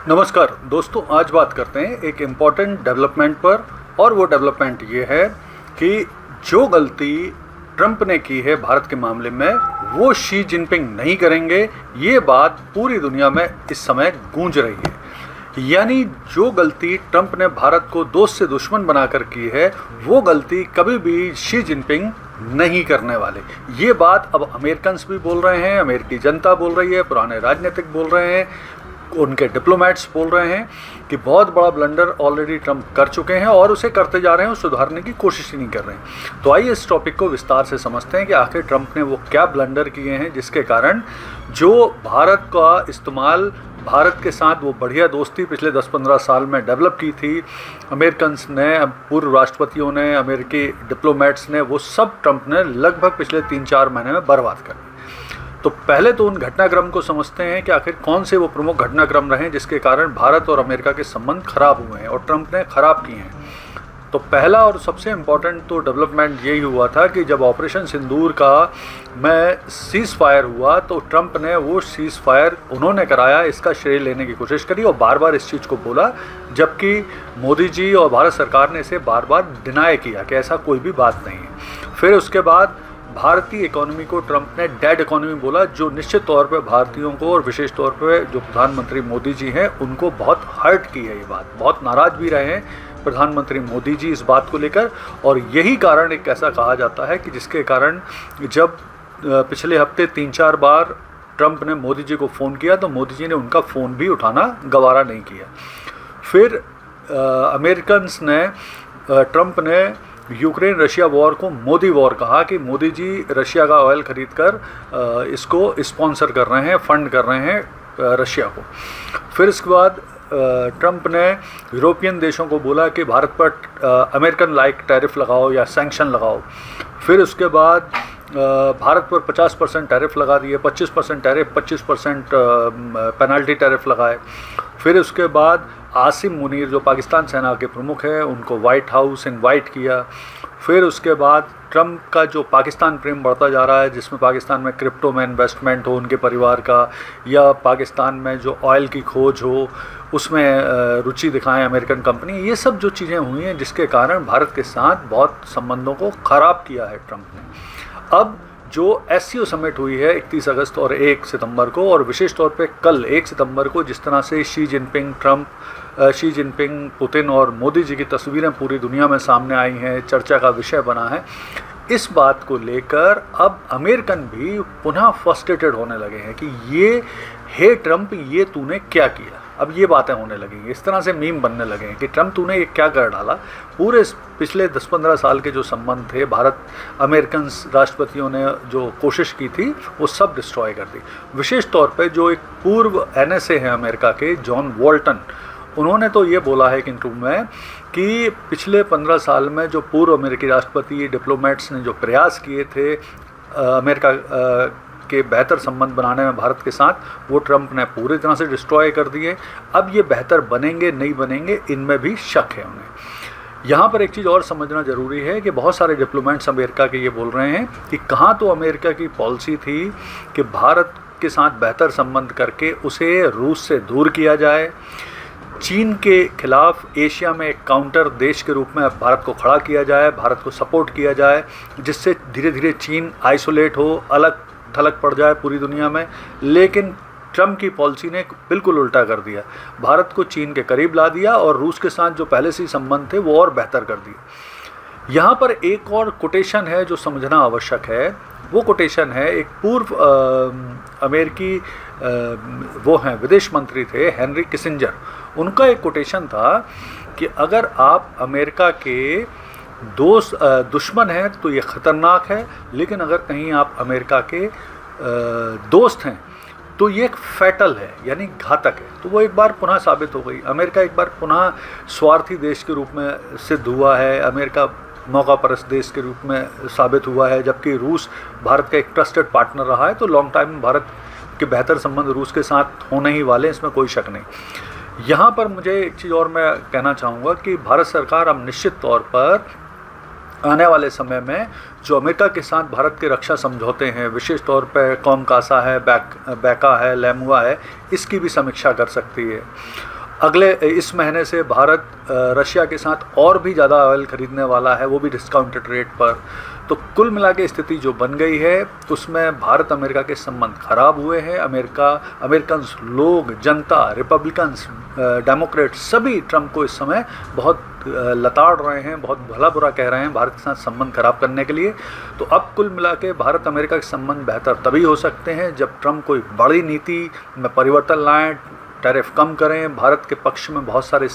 नमस्कार दोस्तों, आज बात करते हैं एक इम्पॉर्टेंट डेवलपमेंट पर। और वो डेवलपमेंट ये है कि जो गलती ट्रंप ने की है भारत के मामले में वो शी जिनपिंग नहीं करेंगे। ये बात पूरी दुनिया में इस समय गूंज रही है। यानी जो गलती ट्रंप ने भारत को दोस्त से दुश्मन बनाकर की है वो गलती कभी भी शी जिनपिंग नहीं करने वाले। ये बात अब अमेरिकन्स भी बोल रहे हैं, अमेरिकी जनता बोल रही है, पुराने राजनीतिक बोल रहे हैं, उनके डिप्लोमेट्स बोल रहे हैं कि बहुत बड़ा ब्लंडर ऑलरेडी ट्रंप कर चुके हैं और उसे करते जा रहे हैं, सुधारने की कोशिश ही नहीं कर रहे हैं। तो आइए इस टॉपिक को विस्तार से समझते हैं कि आखिर ट्रंप ने वो क्या ब्लंडर किए हैं जिसके कारण जो भारत का इस्तेमाल, भारत के साथ वो बढ़िया दोस्ती पिछले 10-15 साल में डेवलप की थी अमेरिकन्स ने, पूर्व राष्ट्रपतियों ने, अमेरिकी डिप्लोमेट्स ने, वो सब ट्रंप ने लगभग पिछले 3-4 महीने में बर्बाद कर दी। तो पहले तो उन घटनाक्रम को समझते हैं कि आखिर कौन से वो प्रमुख घटनाक्रम रहे जिसके कारण भारत और अमेरिका के संबंध खराब हुए हैं और ट्रंप ने खराब किए हैं। तो पहला और सबसे इम्पॉर्टेंट तो डेवलपमेंट यही हुआ था कि जब ऑपरेशन सिंदूर का में सीज़ फायर हुआ तो ट्रंप ने वो सीज़ फायर उन्होंने कराया, इसका श्रेय लेने की कोशिश करी और बार बार इस चीज़ को बोला, जबकि मोदी जी और भारत सरकार ने इसे बार बार डिनाई किया कि ऐसा कोई भी बात नहीं है। फिर उसके बाद भारतीय इकोनॉमी को ट्रंप ने डेड इकोनॉमी बोला, जो निश्चित तौर पे भारतीयों को और विशेष तौर पे जो प्रधानमंत्री मोदी जी हैं उनको बहुत हर्ट की है। ये बात बहुत नाराज़ भी रहे हैं प्रधानमंत्री मोदी जी इस बात को लेकर। और यही कारण एक ऐसा कहा जाता है कि जिसके कारण जब पिछले हफ्ते 3-4 बार ट्रंप ने मोदी जी को फ़ोन किया तो मोदी जी ने उनका फ़ोन भी उठाना गवारा नहीं किया। फिर अमेरिकन्स ने, ट्रंप ने यूक्रेन रशिया वॉर को मोदी वॉर कहा कि मोदी जी रशिया का ऑयल खरीद कर इसको स्पॉन्सर कर रहे हैं, फंड कर रहे हैं रशिया को। फिर इसके बाद ट्रंप ने यूरोपियन देशों को बोला कि भारत पर अमेरिकन लाइक टैरिफ लगाओ या सैंक्शन लगाओ। फिर उसके बाद भारत पर 50% टैरिफ लगा दिए, 25% टैरिफ, 25% पेनल्टी टैरिफ लगाए। फिर उसके बाद आसिम मुनीर जो पाकिस्तान सेना के प्रमुख हैं उनको वाइट हाउस इनवाइट किया। फिर उसके बाद ट्रंप का जो पाकिस्तान प्रेम बढ़ता जा रहा है, जिसमें पाकिस्तान में क्रिप्टो में इन्वेस्टमेंट हो उनके परिवार का, या पाकिस्तान में जो ऑयल की खोज हो उसमें रुचि दिखाएं अमेरिकन कंपनी, ये सब जो चीज़ें हुई हैं जिसके कारण भारत के साथ बहुत संबंधों को ख़राब किया है ट्रंप ने। अब जो एससीओ समिट हुई है 31 अगस्त और 1 सितंबर को, और विशेष तौर पे कल 1 सितंबर को जिस तरह से शी जिनपिंग, पुतिन और मोदी जी की तस्वीरें पूरी दुनिया में सामने आई हैं, चर्चा का विषय बना है, इस बात को लेकर अब अमेरिकन भी पुनः फ्रस्ट्रेटेड होने लगे हैं कि ये हे ट्रंप, ये तूने क्या किया। अब ये बातें होने लगेंगी, इस तरह से मीम बनने लगे हैं कि ट्रंप तूने ये क्या कर डाला। पूरे पिछले 10-15 साल के जो संबंध थे, भारत अमेरिकन राष्ट्रपतियों ने जो कोशिश की थी वो सब डिस्ट्रॉय कर दी। विशेष तौर पे जो एक पूर्व NSA हैं अमेरिका के, जॉन बोल्टन, उन्होंने तो ये बोला है कि इंटरव्यू में कि पिछले 15 साल में जो पूर्व अमेरिकी राष्ट्रपति डिप्लोमेट्स ने जो प्रयास किए थे अमेरिका के बेहतर संबंध बनाने में भारत के साथ, वो ट्रंप ने पूरी तरह से डिस्ट्रॉय कर दिए। अब ये बेहतर बनेंगे नहीं बनेंगे इनमें भी शक है उन्हें। यहाँ पर एक चीज़ और समझना ज़रूरी है कि बहुत सारे डिप्लोमेट्स अमेरिका के ये बोल रहे हैं कि कहाँ तो अमेरिका की पॉलिसी थी कि भारत के साथ बेहतर संबंध करके उसे रूस से दूर किया जाए, चीन के खिलाफ एशिया में एक काउंटर देश के रूप में भारत को खड़ा किया जाए, भारत को सपोर्ट किया जाए, जिससे धीरे धीरे चीन आइसोलेट हो, अलग थलग पड़ जाए पूरी दुनिया में। लेकिन ट्रंप की पॉलिसी ने बिल्कुल उल्टा कर दिया, भारत को चीन के करीब ला दिया और रूस के साथ जो पहले से ही संबंध थे वो और बेहतर कर दिए। यहाँ पर एक और कोटेशन है जो समझना आवश्यक है। वो कोटेशन है, एक पूर्व अमेरिकी वो हैं, विदेश मंत्री थे, हेनरी किसिंजर, उनका एक कोटेशन था कि अगर आप अमेरिका के दुश्मन हैं तो ये ख़तरनाक है, लेकिन अगर कहीं आप अमेरिका के दोस्त हैं तो ये एक फैटल है, यानी घातक है। तो वो एक बार पुनः साबित हो गई। अमेरिका एक बार पुनः स्वार्थी देश के रूप में सिद्ध हुआ है, अमेरिका मौका परस्त देश के रूप में साबित हुआ है, जबकि रूस भारत का एक ट्रस्टेड पार्टनर रहा है। तो लॉन्ग टाइम में भारत के बेहतर संबंध रूस के साथ होने ही वाले, इसमें कोई शक नहीं। यहाँ पर मुझे एक चीज़ और मैं कहना चाहूँगा कि भारत सरकार अब निश्चित तौर पर आने वाले समय में जो अमेरिका के साथ भारत के रक्षा समझौते हैं, विशेष तौर पर कॉम कासा है, बैका है, लैमुआ है, इसकी भी समीक्षा कर सकती है। अगले इस महीने से भारत रशिया के साथ और भी ज़्यादा ऑयल खरीदने वाला है, वो भी डिस्काउंटेड रेट पर। तो कुल मिला के स्थिति जो बन गई है उसमें भारत अमेरिका के संबंध खराब हुए हैं। अमेरिकन्स लोग, जनता, रिपब्लिकन्स, डेमोक्रेट सभी ट्रंप को इस समय बहुत लताड़ रहे हैं, बहुत भला बुरा कह रहे हैं भारत के साथ संबंध खराब करने के लिए। तो अब कुल मिला के भारत अमेरिका के संबंध बेहतर तभी हो सकते हैं जब ट्रंप कोई बड़ी नीति में परिवर्तन लाएं, टैरिफ कम करें, भारत के पक्ष में बहुत सारे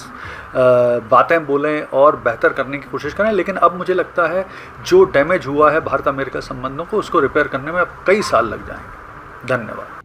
बातें बोलें और बेहतर करने की कोशिश करें। लेकिन अब मुझे लगता है जो डैमेज हुआ है भारत अमेरिका संबंधों को, उसको रिपेयर करने में अब कई साल लग जाएंगे। धन्यवाद।